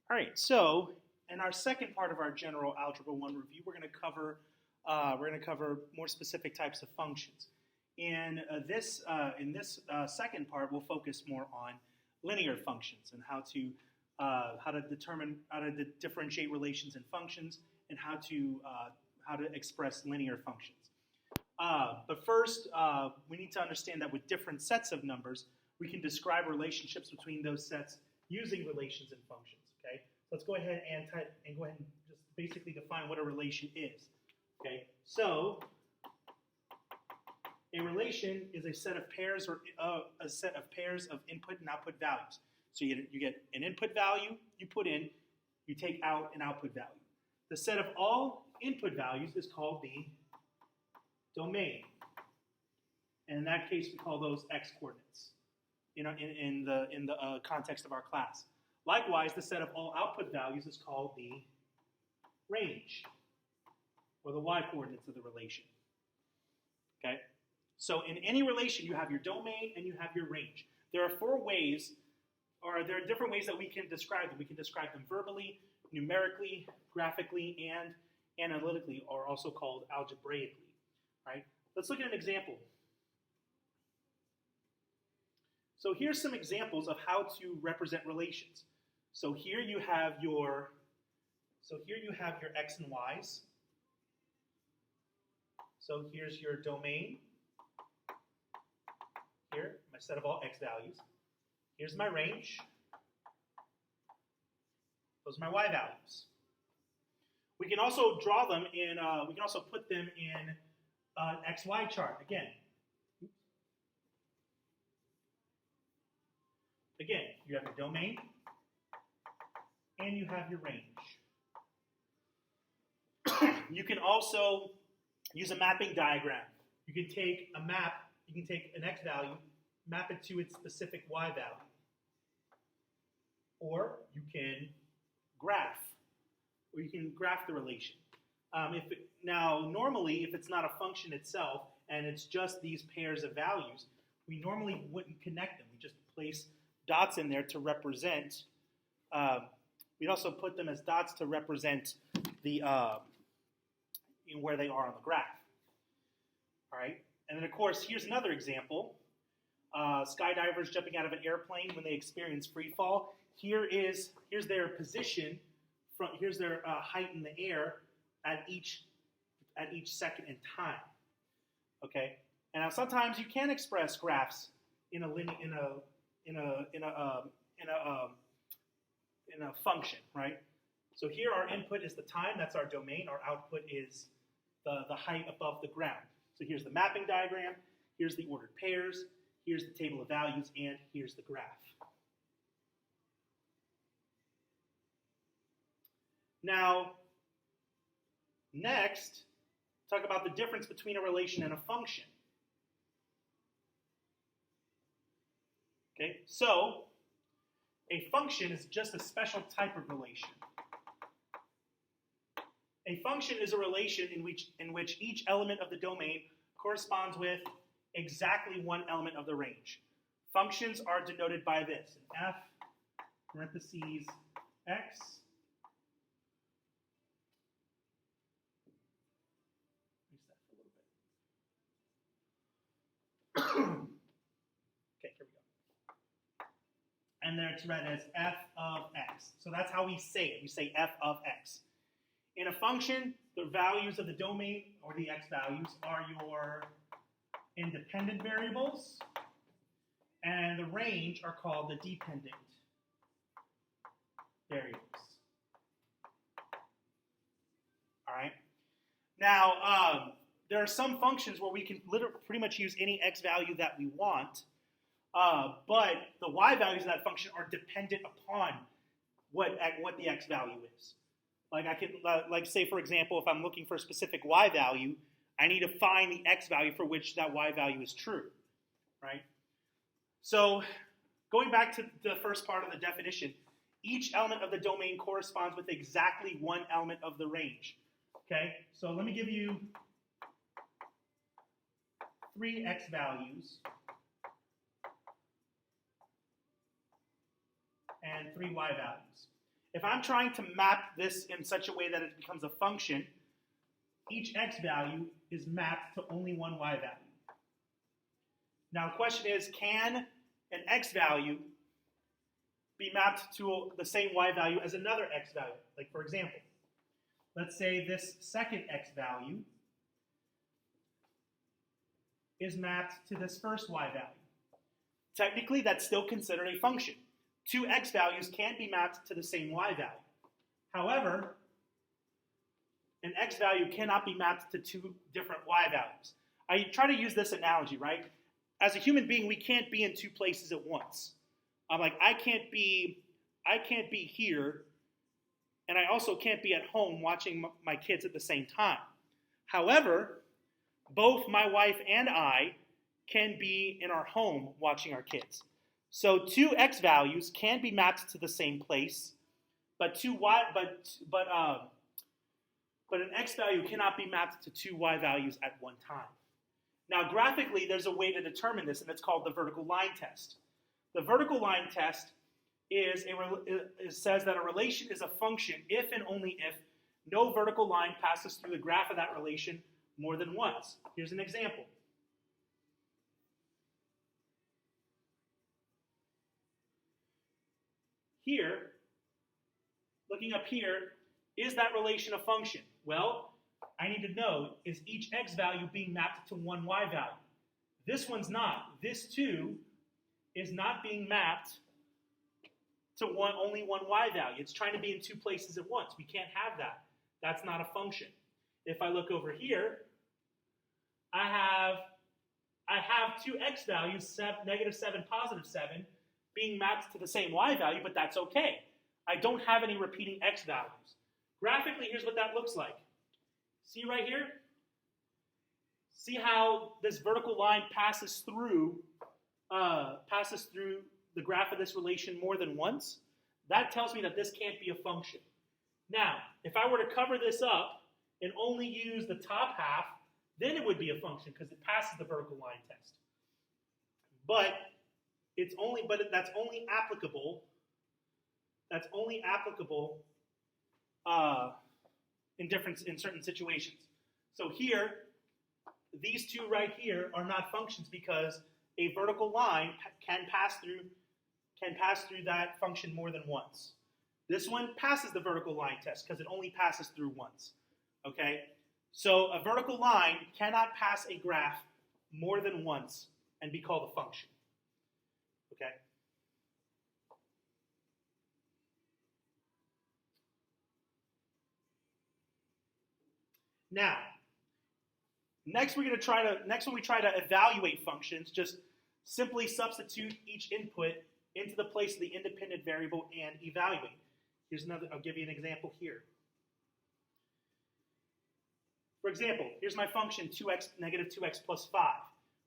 All right, so in our second part of our general Algebra 1 review, we're going to cover more specific types of functions. In this second part, we'll focus more on linear functions and how to differentiate relations in functions and how to express linear functions. But first, we need to understand that with different sets of numbers, we can describe relationships between those sets using relations in functions. Okay, so let's go ahead and just basically define what a relation is. Okay, so a relation is a set of pairs of input and output values. So you get an input value, you put in, you take out an output value. The set of all input values is called the domain. And in that case, we call those x coordinates in the context of our class. Likewise, the set of all output values is called the range, or the y coordinates of the relation. Okay? So in any relation, you have your domain and you have your range. There are there are different ways that we can describe them. We can describe them verbally, numerically, graphically, and analytically, or also called algebraically. Right? Let's look at an example. So here's some examples of how to represent relations. So here you have your x and y's. So here's your domain. Here, my set of all x values. Here's my range. Those are my y values. We can also draw them in. We can also put them in an XY chart again. Again, you have your domain and you have your range. You can also use a mapping diagram. You can take a map, you can take an x value, map it to its specific y value. Or you can graph the relation. Normally, if it's not a function itself and it's just these pairs of values, we normally wouldn't connect them. We just place dots in there to represent. We'd also put them as dots to represent the where they are on the graph. All right, and then of course here's another example: skydivers jumping out of an airplane when they experience free fall. Here's their position. Here's their height in the air at each second in time. Okay, and now sometimes you can express graphs in a function, right? So here our input is the time, that's our domain. Our output is the height above the ground. So here's the mapping diagram, here's the ordered pairs, here's the table of values, and here's the graph. Now, next, talk about the difference between a relation and a function. Okay, so a function is just a special type of relation. A function is a relation in which each element of the domain corresponds with exactly one element of the range. Functions are denoted by this: f parentheses x Okay, here we go. And then it's read as f of x. So that's how we say it. We say f of x. In a function, the values of the domain, or the x values, are your independent variables, and the range are called the dependent variables. All right? Now, there are some functions where we can pretty much use any x value that we want, but the y values of that function are dependent upon what the x value is. Like say for example, if I'm looking for a specific y value, I need to find the x value for which that y value is true, right? So going back to the first part of the definition, each element of the domain corresponds with exactly one element of the range. Okay, so let me give you 3 x values and 3 y values. if I'm trying to map this in such a way that it becomes a function, each x value is mapped to only one y value. Now the question is, can an x value be mapped to the same y value as another x value? Like for example, let's say this second x value is mapped to this first y value. Technically, that's still considered a function. Two x values can't be mapped to the same y value. However, an x value cannot be mapped to two different y values. I try to use this analogy, right? As a human being, we can't be in two places at once. I can't be here, and I also can't be at home watching my kids at the same time. However, both my wife and I can be in our home watching our kids. So two x values can be mapped to the same place, but an x value cannot be mapped to two y values at one time. Now, graphically, there's a way to determine this, and it's called the vertical line test. The vertical line test says that a relation is a function if and only if no vertical line passes through the graph of that relation more than once. Here's an example. Here, looking up here, is that relation a function? Well, I need to know, is each x value being mapped to one y value? This one's not. This 2 is not being mapped to only one y value. It's trying to be in two places at once. We can't have that. That's not a function. If I look over here, I have two x values, negative 7, positive 7, being mapped to the same y value, but that's okay. I don't have any repeating x values. Graphically, here's what that looks like. See right here? See how this vertical line passes through the graph of this relation more than once? That tells me that this can't be a function. Now, if I were to cover this up and only use the top half, then it would be a function because it passes the vertical line test. But that's only applicable in certain situations. So here, these two right here are not functions because a vertical line can pass through that function more than once. This one passes the vertical line test because it only passes through once. Okay? So a vertical line cannot pass a graph more than once and be called a function. Okay? Now, next when we try to evaluate functions, just simply substitute each input into the place of the independent variable and evaluate. I'll give you an example here. For example, here's my function negative 2x plus 5.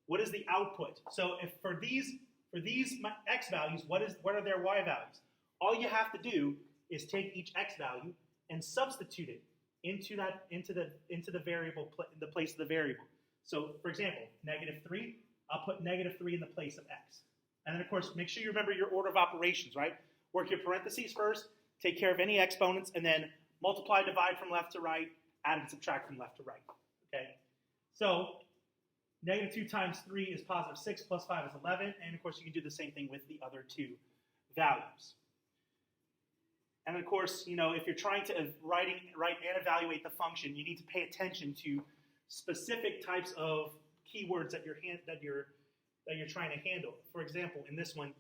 What is the output? So if for these x values, what are their y values? All you have to do is take each x value and substitute it into the variable, the place of the variable. So for example, negative 3, I'll put negative 3 in the place of x. And then of course, make sure you remember your order of operations, right? Work your parentheses first, take care of any exponents, and then multiply, divide from left to right, add and subtract from left to right. Okay? So negative 2 times 3 is positive 6, plus 5 is 11, and of course you can do the same thing with the other two values. And of course, if you're trying to write and evaluate the function, you need to pay attention to specific types of keywords that you're trying to handle. For example, in this one,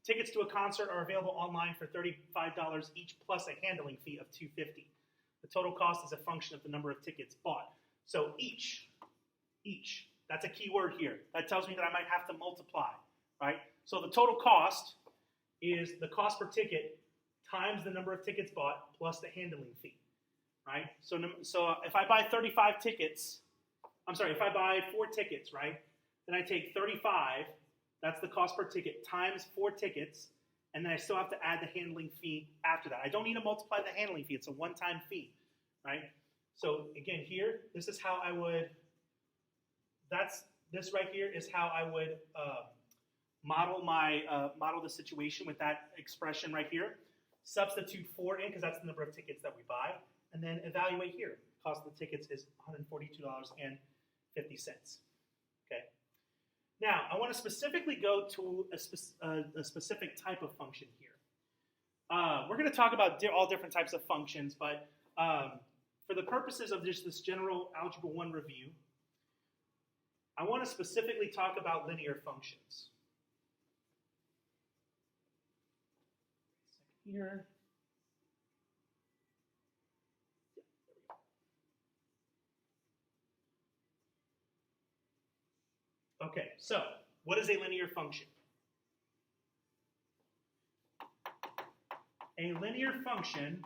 tickets to a concert are available online for $35 each plus a handling fee of $2.50. The total cost is a function of the number of tickets bought. So each, that's a key word here. That tells me that I might have to multiply, right? So the total cost is the cost per ticket times the number of tickets bought plus the handling fee, right? So if I buy 35 tickets, if I buy 4 tickets, right? Then I take 35, that's the cost per ticket, times 4 tickets, and then I still have to add the handling fee after that. I don't need to multiply the handling fee. It's a one-time fee, right? So again, here, this is how I would, this right here is how I would model the situation with that expression right here. substitute 4 in because that's the number of tickets that we buy, and then evaluate here. Cost of the tickets is $142.50. Okay. Now, I want to specifically go to a specific type of function here. We're going to talk about all different types of functions, but for the purposes of just this general Algebra 1 review, I want to specifically talk about linear functions. Here. Okay, so what is a linear function? A linear function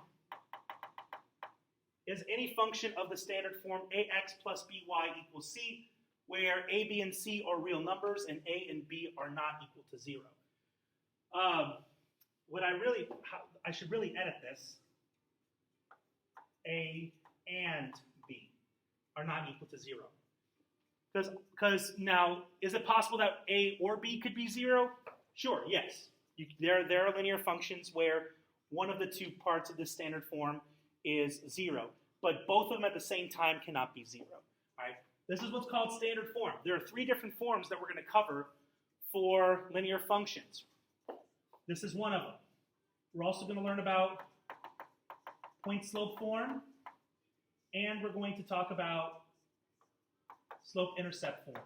is any function of the standard form ax plus by equals c, where a, b, and c are real numbers and a and b are not equal to 0. I should really edit this. A and b are not equal to 0. Because now, is it possible that a or b could be 0? Sure, yes. There are linear functions where one of the two parts of the standard form is 0, but both of them at the same time cannot be 0. All right? This is what's called standard form. There are 3 different forms that we're going to cover for linear functions. This is one of them. We're also going to learn about point-slope form, and we're going to talk about slope-intercept form.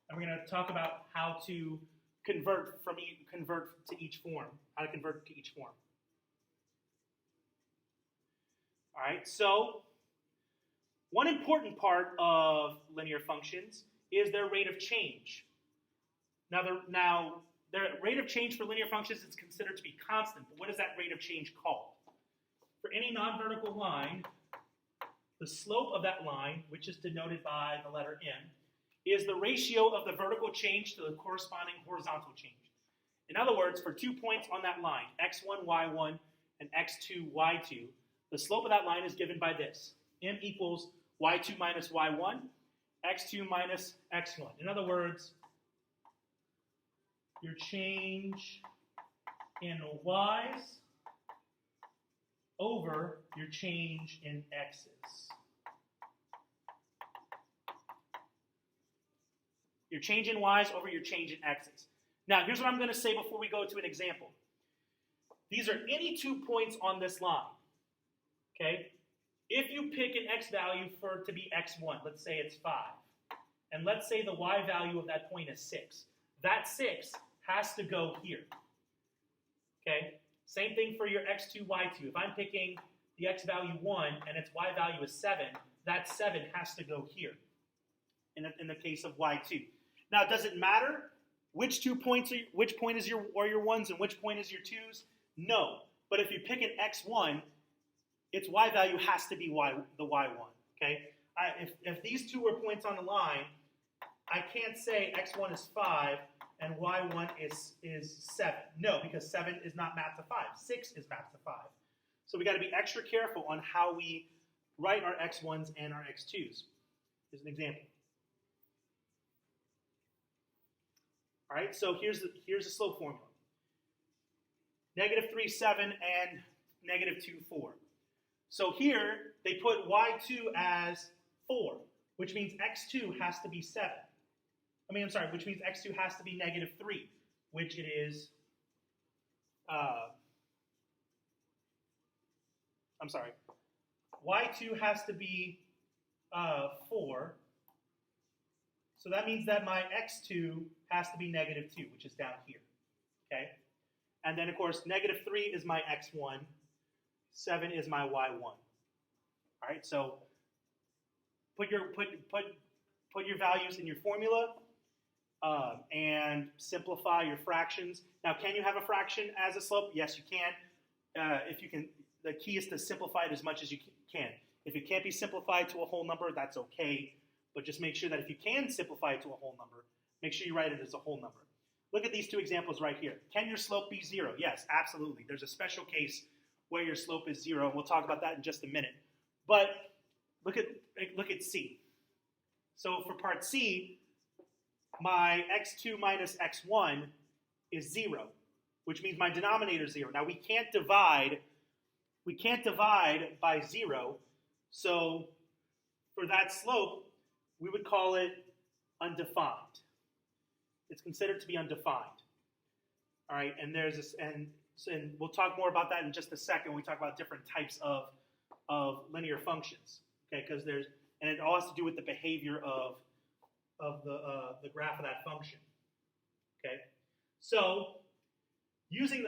And we're going to talk about how to convert to each form, how to convert to each form. All right, so one important part of linear functions is their rate of change. Now, their rate of change for linear functions is considered to be constant, but what is that rate of change called? For any non-vertical line, the slope of that line, which is denoted by the letter m, is the ratio of the vertical change to the corresponding horizontal change. In other words, for 2 points on that line, x1, y1, and x2, y2, the slope of that line is given by this. M equals y2 minus y1, x2 minus x1. In other words, your change in y's over your change in x's. Your change in y's over your change in x's. Now, here's what I'm going to say before we go to an example. These are any 2 points on this line. Okay? If you pick an x value for it to be x1, let's say it's 5, and let's say the y value of that point is 6, that 6 has to go here. Okay? Same thing for your x2, y2. If I'm picking the x value 1 and its y value is 7, that 7 has to go here in the case of y2. Now, does it matter which 2 points which point is your 1s and which point is your 2s? No. But if you pick an x1, its y value has to be the y1. Okay? If these 2 were points on the line, I can't say x1 is 5 and y1 is 7. No, because 7 is not mapped to 5. 6 is mapped to 5. So we got to be extra careful on how we write our x1s and our x2s. Here's an example. All right, so here's the slope formula. -3, 7, and -2, 4. So here, they put y2 as 4, which means x2 has to be 7. Which means x2 has to be -3, which it is, y2 has to be 4. So that means that my x2 has to be -2, which is down here. Okay? And then, of course, -3 is my x1. 7 is my y1. All right, so put your values in your formula and simplify your fractions. Now, can you have a fraction as a slope? Yes, you can. If you can, the key is to simplify it as much as you can. If it can't be simplified to a whole number, that's okay. But just make sure that if you can simplify it to a whole number, make sure you write it as a whole number. Look at these 2 examples right here. Can your slope be 0? Yes, absolutely. There's a special case where your slope is 0. We'll talk about that in just a minute. But look at C. So for part C, my x2 minus x1 is 0. which means my denominator is 0. Now we can't divide by 0, so for that slope, we would call it undefined. It's considered to be undefined. All right, and there's this, and we'll talk more about that in just a second when we talk about different types of linear functions. Okay, because and it all has to do with the behavior of the graph of that function. Okay, so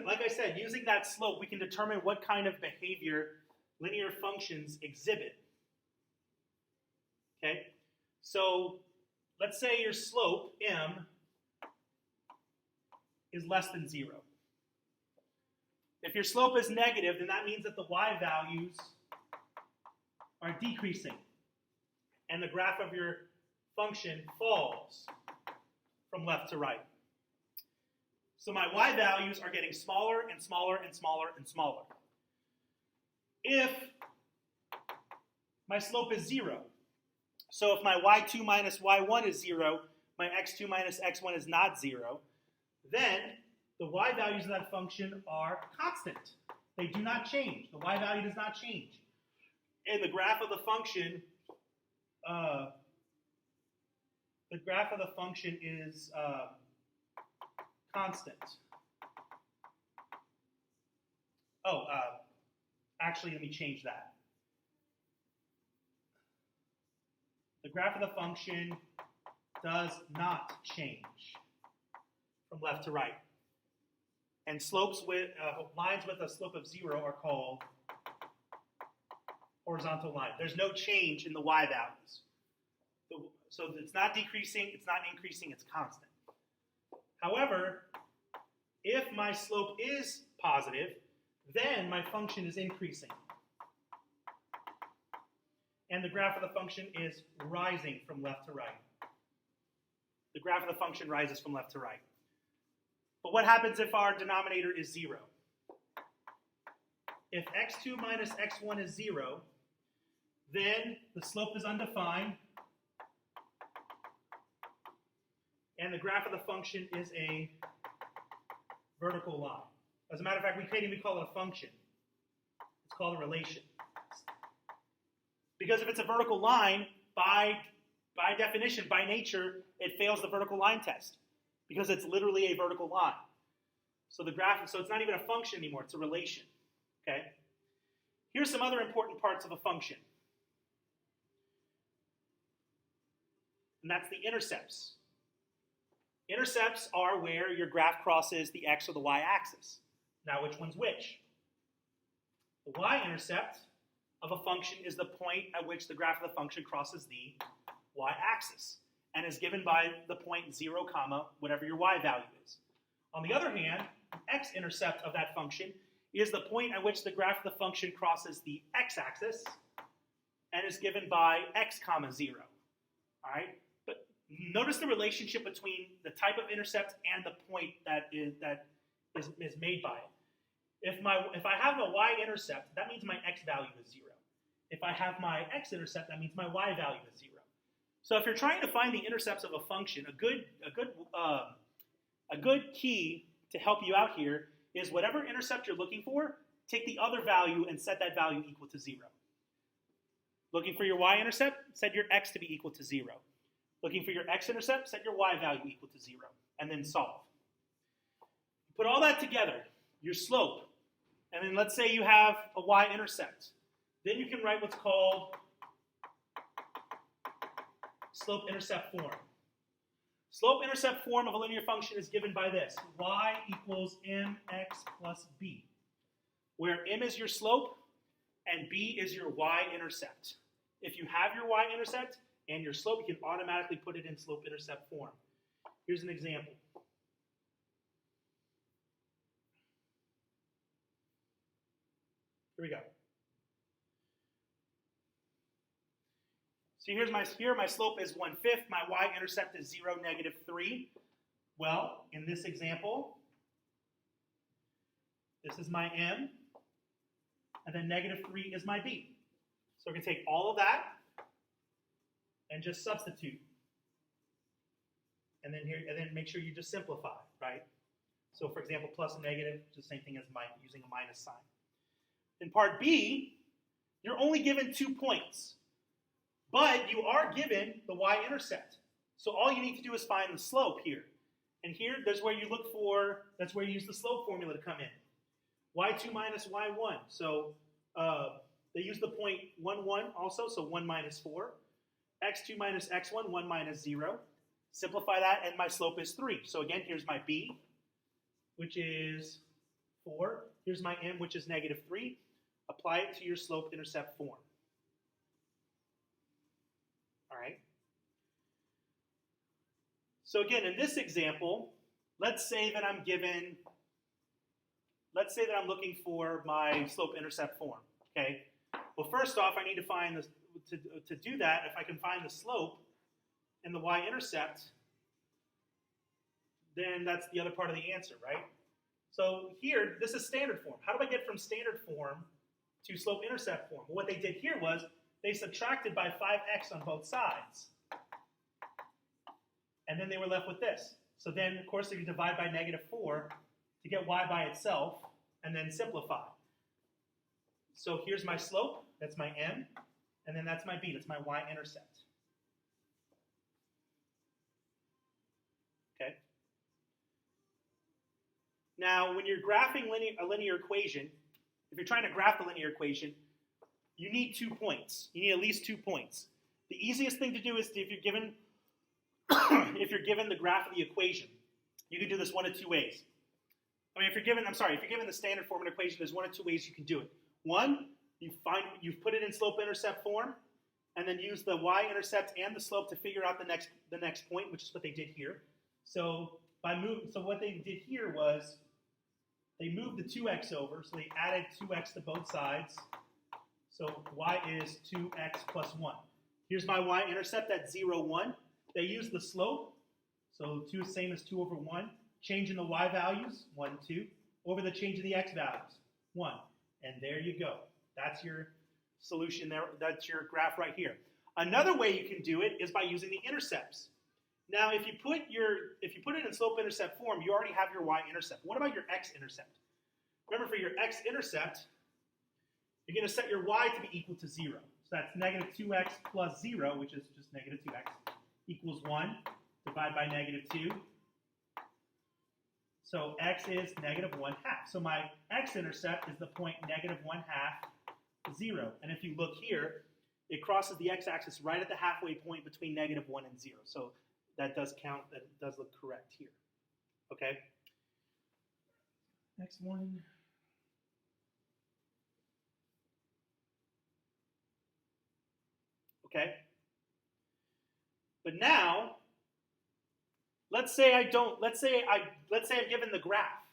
like I said, using that slope, we can determine what kind of behavior linear functions exhibit. Okay, so let's say your slope m is less than 0. If your slope is negative, then that means that the y values are decreasing, and the graph of your function falls from left to right. So my y values are getting smaller and smaller and smaller and smaller. If my slope is 0, so if my y2 minus y1 is 0, my x2 minus x1 is not 0, then the y values of that function are constant. They do not change. The y value does not change. And the graph of the function, is constant. Actually, let me change that. The graph of the function does not change from left to right. And slopes with lines with a slope of 0 are called horizontal lines. There's no change in the y values. So it's not decreasing, it's not increasing, it's constant. However, if my slope is positive, then my function is increasing. And the graph of the function is rising from left to right. The graph of the function rises from left to right. But what happens if our denominator is 0? If x2 minus x1 is 0, then the slope is undefined, and the graph of the function is a vertical line. As a matter of fact, we can't even call it a function. It's called a relation. Because if it's a vertical line, by definition, by nature, it fails the vertical line test, because it's literally a vertical line. So so it's not even a function anymore, it's a relation. Okay? Here's some other important parts of a function. And that's the intercepts. Intercepts are where your graph crosses the x or the y axis. Now, which one's which? The y-intercept of a function is the point at which the graph of the function crosses the y-axis, and is given by the point 0, whatever your y value is. On the other hand, the x-intercept of that function is the point at which the graph of the function crosses the x-axis, and is given by x, 0. All right? But notice the relationship between the type of intercept and the point that is made by it. If I have a y-intercept, that means my x value is 0. If I have my x-intercept, that means my y value is 0. So if you're trying to find the intercepts of a function, a good key to help you out here is whatever intercept you're looking for, take the other value and set that value equal to 0. Looking for your y-intercept, set your x to be equal to 0. Looking for your x-intercept, set your y value equal to 0, and then solve. Put all that together, your slope, and then let's say you have a y-intercept. Then you can write what's called slope-intercept form. Slope-intercept form of a linear function is given by this: y equals mx plus b, where m is your slope and b is your y-intercept. If you have your y-intercept and your slope, you can automatically put it in slope-intercept form. Here's an example. Here we go. So here my slope is 1/5. My y-intercept is 0, -3. Well, in this example, this is my m, and then -3 is my b. So we're going to take all of that and just substitute. And then make sure you just simplify, right? So for example, plus and negative, it's the same thing as using a minus sign. In part B, you're only given 2 points, but you are given the y-intercept. So all you need to do is find the slope here. And here, that's where you look for, that's where you use the slope formula to come in. y2 minus y1. So they use the point 1, 1 also, so 1 minus 4. x2 minus x1, 1 minus 0. Simplify that, and my slope is 3. So again, here's my b, which is 4. Here's my m, which is negative 3. Apply it to your slope-intercept form. All right. So again, in this example, let's say that I'm looking for my slope-intercept form. Okay. Well, first off, I need to find this. To do that, if I can find the slope and the y-intercept, then that's the other part of the answer, right? So here, this is standard form. How do I get from standard form to slope-intercept form? Well, what they did here was they subtracted by 5x on both sides. And then they were left with this. So then, of course, you divide by negative 4 to get y by itself, and then simplify. So here's my slope. That's my m. And then that's my b. That's my y-intercept. Okay? Now, when you're graphing a linear equation, if you're trying to graph the linear equation, you need 2 points. You need at least 2 points. The easiest thing to do is if you're given the graph of the equation, you can do this one of 2 ways. I mean, if you're given the standard form of an equation, there's 1 of 2 ways you can do it. One, you've put it in slope-intercept form, and then use the y-intercept and the slope to figure out the next point, which is what they did here. So what they did here was they moved the 2x over, so they added 2x to both sides. So y is 2x plus 1. Here's my y-intercept at 0, 1. They used the slope, so 2 is same as 2 over 1. Change in the y values, 1, 2, over the change of the x values, 1. And there you go. That's your solution there. That's your graph right here. Another way you can do it is by using the intercepts. Now, if you put it in slope-intercept form, you already have your y-intercept. What about your x-intercept? Remember, for your x-intercept, you're going to set your y to be equal to 0. So that's negative 2x plus 0, which is just negative 2x, equals 1. Divide by negative 2. So x is negative 1/2. So my x-intercept is the point negative 1/2, 0. And if you look here, it crosses the x-axis right at the halfway point between negative 1 and 0. So that does count. That does look correct here. Okay? Next one. Okay? But now, let's say I'm given the graph.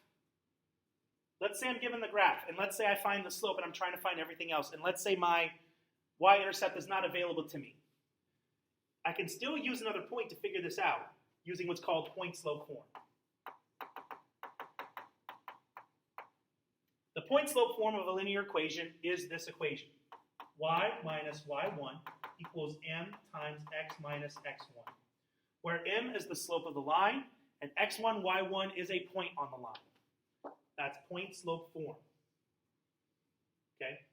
Let's say I'm given the graph, and let's say I find the slope, and I'm trying to find everything else, and let's say my y-intercept is not available to me. I can still use another point to figure this out, using what's called point-slope form. The point-slope form of a linear equation is this equation. Y minus y1 equals m times x minus x1, where m is the slope of the line, and x1, y1 is a point on the line. That's point-slope form. Okay?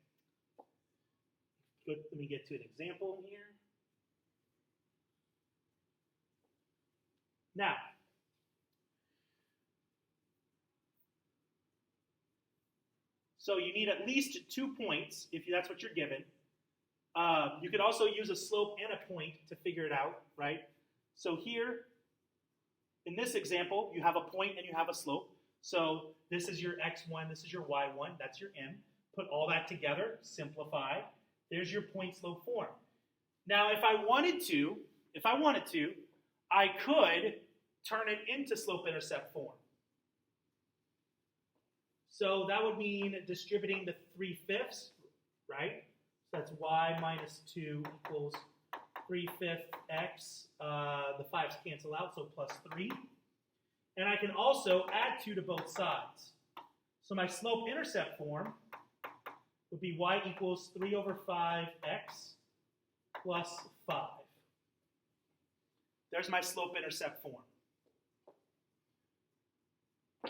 Good. Let me get to an example here. Now, so you need at least 2 points if that's what you're given. You could also use a slope and a point to figure it out, right? So here, in this example, you have a point and you have a slope. So this is your x1, this is your y1, that's your m. Put all that together, simplify. There's your point-slope form. Now, if I wanted to, I could turn it into slope-intercept form. So that would mean distributing the 3/5, right? So that's y minus 2 equals 3/5 x. The 5's cancel out, so plus 3. And I can also add 2 to both sides. So my slope-intercept form would be y equals 3 over 5x plus 5. There's my slope-intercept form.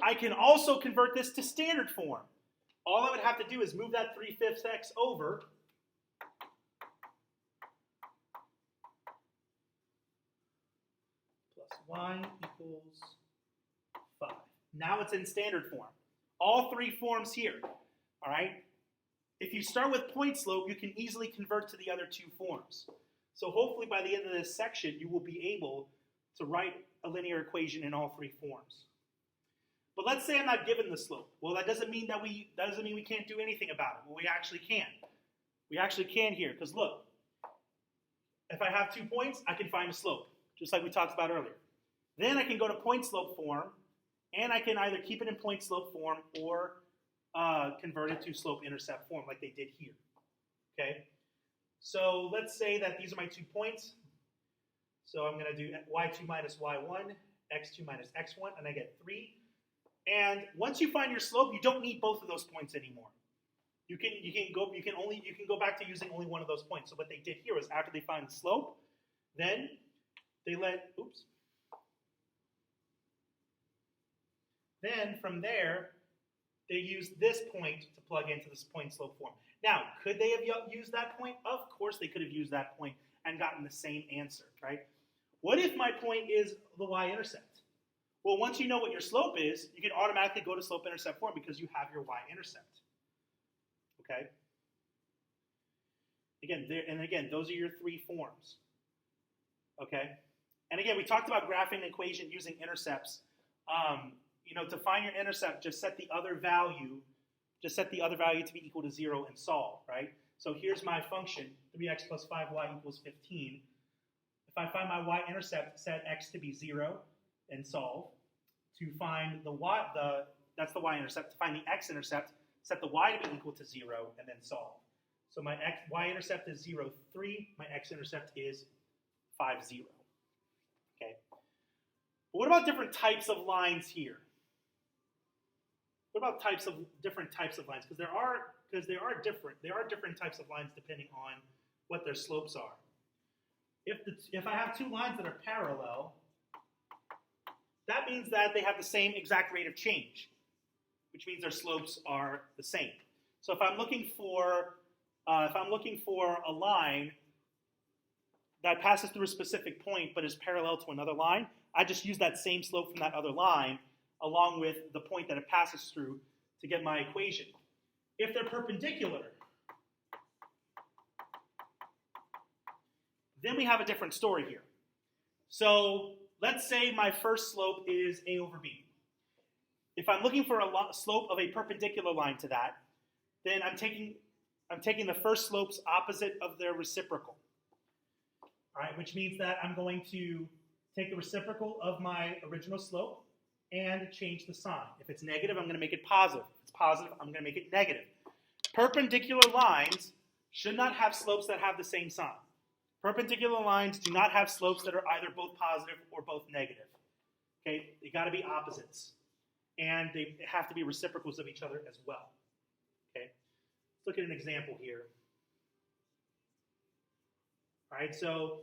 I can also convert this to standard form. All I would have to do is move that 3/5 x over, plus y equals 5. Now it's in standard form. All three forms here, all right? If you start with point slope, you can easily convert to the other two forms. So hopefully by the end of this section, you will be able to write a linear equation in all three forms. But let's say I'm not given the slope. Well, that doesn't mean we can't do anything about it. Well, we actually can. We actually can here, because look, if I have 2 points, I can find a slope, just like we talked about earlier. Then I can go to point slope form, and I can either keep it in point slope form or convert it to slope intercept form like they did here. Okay? So let's say that these are my 2 points. So I'm going to do y2 minus y1, x2 minus x1, and I get 3. And once you find your slope, you don't need both of those points anymore. You can go back to using only one of those points. So what they did here was after they find the slope, then they then from there they used this point to plug into this point slope form. Now, could they have used that point? Of course they could have used that point and gotten the same answer, right? What if my point is the y-intercept? Well, once you know what your slope is, you can automatically go to slope-intercept form because you have your y-intercept. Okay? Again, those are your three forms. Okay? And again, we talked about graphing an equation using intercepts. To find your intercept, just set the other value to be equal to 0 and solve, right? So here's my function, 3x plus 5y equals 15. If I find my y-intercept, set x to be 0 and solve. To find that's the y-intercept. To find the x-intercept, set the y to be equal to 0 and then solve. So my y-intercept is 0, 3. My x-intercept is 5, 0. Okay. But what about different types of lines here? What about different types of lines? Because there are different types of lines depending on what their slopes are. If I have 2 lines that are parallel, that means that they have the same exact rate of change, which means their slopes are the same. So if I'm looking for a line that passes through a specific point but is parallel to another line, I just use that same slope from that other line along with the point that it passes through to get my equation. If they're perpendicular, then we have a different story here. So let's say my first slope is a over b. If I'm looking for a slope of a perpendicular line to that, then I'm taking the first slopes opposite of their reciprocal. All right, which means that I'm going to take the reciprocal of my original slope and change the sign. If it's negative, I'm going to make it positive. If it's positive, I'm going to make it negative. Perpendicular lines should not have slopes that have the same sign. Perpendicular lines do not have slopes that are either both positive or both negative. Okay, they got to be opposites. And they have to be reciprocals of each other as well. Okay, let's look at an example here. All right, so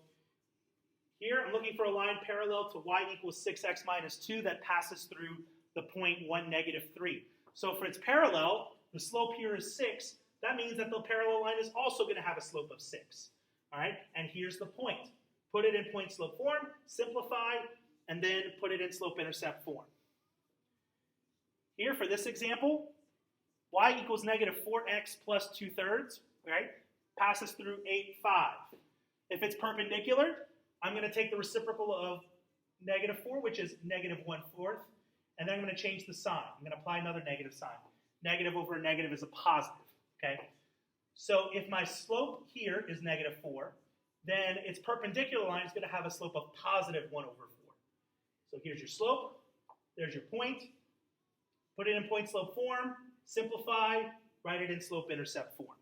here I'm looking for a line parallel to y equals 6x minus 2 that passes through the point 1, negative 3. So for its parallel, the slope here is 6. That means that the parallel line is also going to have a slope of 6. All right, and here's the point. Put it in point slope form, simplify, and then put it in slope intercept form. Here for this example, y equals negative 4x plus 2/3, right? Passes through 8, 5. If it's perpendicular, I'm going to take the reciprocal of negative 4, which is negative 1/4, and then I'm going to change the sign. I'm going to apply another negative sign. Negative over a negative is a positive, okay? So if my slope here is negative 4, then its perpendicular line is going to have a slope of positive 1/4. So here's your slope. There's your point. Put it in point slope form. Simplify. Write it in slope intercept form.